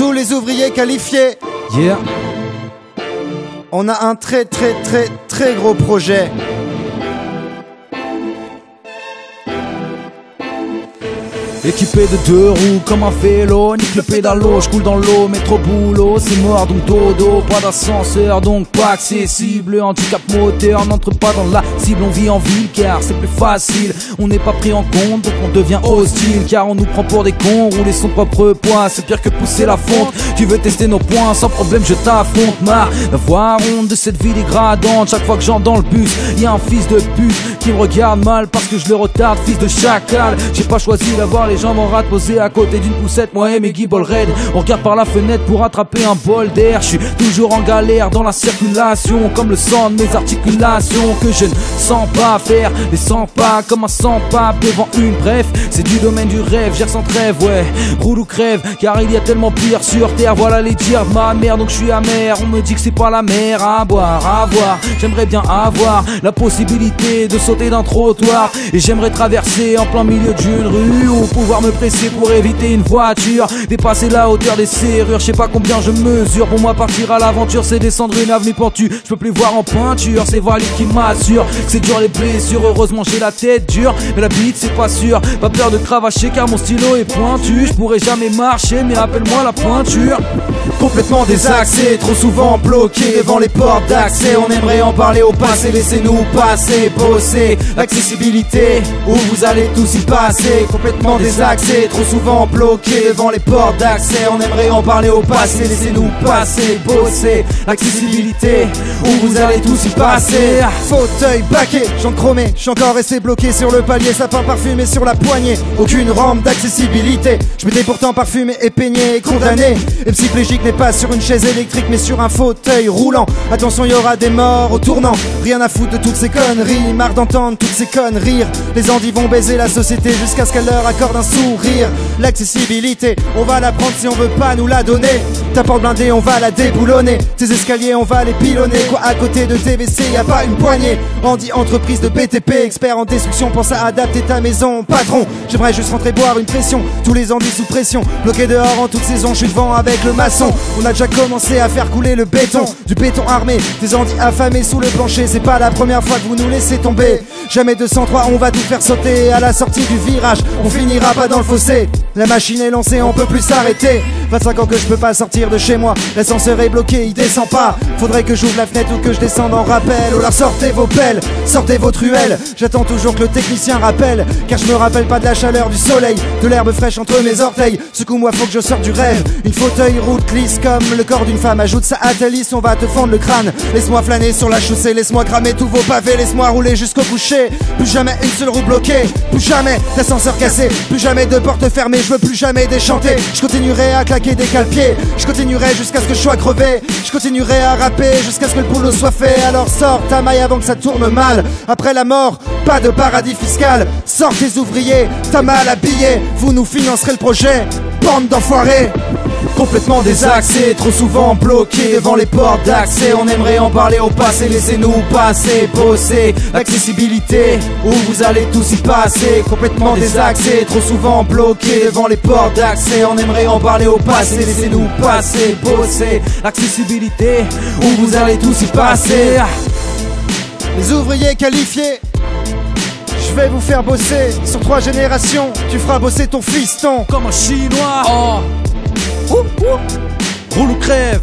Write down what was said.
tous les ouvriers qualifiés. Yeah. On a un très gros projet. Équipé de 2 roues comme un vélo, nique le pédalo, je coule dans l'eau, métro boulot, c'est mort donc dodo, pas d'ascenseur donc pas accessible, handicap moteur n'entre pas dans la cible, on vit en ville car c'est plus facile, on n'est pas pris en compte donc on devient hostile, car on nous prend pour des cons, rouler son propre poids, c'est pire que pousser la fonte, tu veux tester nos points, sans problème je t'affronte, marre d'avoir honte de cette vie dégradante, chaque fois que j'entre dans le bus, y'a un fils de pute qui me regarde mal parce que je le retarde, fils de chacal, j'ai pas choisi d'avoir les jambes en rate posées à côté d'une poussette, moi et mes guibolles raides, on regarde par la fenêtre pour attraper un bol d'air, je suis toujours en galère dans la circulation, comme le sang de mes articulations, que je ne sens pas faire les 100 pas, comme un 100 pas devant une, bref, c'est du domaine du rêve, gère sans trêve, ouais, roule ou crève, car il y a tellement pire sur terre, voilà les dires de ma mère, donc je suis amer, on me dit que c'est pas la mer, à boire, à voir, j'aimerais bien avoir la possibilité de sauter d'un trottoir, et j'aimerais traverser en plein milieu d'une rue, ou pouvoir me presser pour éviter une voiture, dépasser la hauteur des serrures, je sais pas combien je mesure, pour moi partir à l'aventure c'est descendre une avenue pentue, je peux plus voir en peinture, c'est Valide qui m'assure que c'est dur les blessures, heureusement j'ai la tête dure, mais la bite c'est pas sûr, pas peur de cravacher car mon stylo est pointu, je pourrais jamais marcher mais appelle-moi la pointure. Complètement désaxé, trop souvent bloqué devant les portes d'accès, on aimerait en parler au passé, laissez-nous passer, bosser l'accessibilité, où vous allez tous y passer, complètement désaxé, trop souvent bloqué devant les portes d'accès, on aimerait en parler au passé, laissez-nous passer, bosser l'accessibilité, où vous allez tous y passer. Fauteuil baqué, j'en chromé, j'suis encore resté bloqué sur le palier, sapin parfumé sur la poignée, aucune rampe d'accessibilité, je m'étais pourtant parfumé et peigné et condamné, et psychologique n'est pas sur une chaise électrique mais sur un fauteuil roulant, attention y'aura des morts au tournant, rien à foutre de toutes ces conneries, marre d'entendre toutes ces connes rire, les andis vont baiser la société jusqu'à ce qu'elle leur accorde un sourire, l'accessibilité, on va la prendre si on veut pas nous la donner, ta porte blindée on va la déboulonner, tes escaliers on va les pilonner, quoi à côté de TVC y a pas une poignée, Andy entreprise de BTP, expert en destruction, pense à adapter ta maison, patron, j'aimerais juste rentrer boire une pression, tous les andis sous pression, bloqué dehors en toute saison, je suis devant avec le maçon, on a déjà commencé à faire couler le béton, du béton armé, des andis affamés sous le plancher, c'est pas la première fois que vous nous laissez tomber, jamais 203, on va tout faire sauter, à la sortie du virage, on finira pas dans le fossé, la machine est lancée, on peut plus s'arrêter, 25 ans que je peux pas sortir de chez moi, l'ascenseur est bloqué, il descend pas, faudrait que j'ouvre la fenêtre ou que je descende en rappel, ou alors sortez vos pelles, sortez vos truelles, j'attends toujours que le technicien rappelle, car je me rappelle pas de la chaleur du soleil, de l'herbe fraîche entre mes orteils, secoue-moi faut que je sorte du rêve, une fauteuil route glisse comme le corps d'une femme, ajoute ça à ta liste, on va te fendre le crâne, laisse-moi flâner sur la chaussée, laisse-moi cramer tous vos pavés, laisse-moi rouler jusqu'au coucher, plus jamais une seule roue bloquée, plus jamais d'ascenseur cassé, plus jamais de porte fermée, je veux plus jamais déchanter, je continuerai à claquer des cale-pieds, je continuerai jusqu'à ce que je sois crevé, je continuerai à rapper jusqu'à ce que le boulot soit fait, alors sors ta maille avant que ça tourne mal, après la mort, pas de paradis fiscal, sors tes ouvriers, t'as mal habillé, vous nous financerez le projet, bande d'enfoirés. Complètement désaxé, trop souvent bloqué devant les portes d'accès, on aimerait en parler au passé, laissez-nous passer, bosser l'accessibilité, où vous allez tous y passer, complètement désaxé, trop souvent bloqué devant les portes d'accès, on aimerait en parler au passé, laissez-nous passer, bosser l'accessibilité, où vous allez tous y passer. Les ouvriers qualifiés, je vais vous faire bosser sur 3 générations, tu feras bosser ton fiston Comme un chinois, oh. Roule ou crève.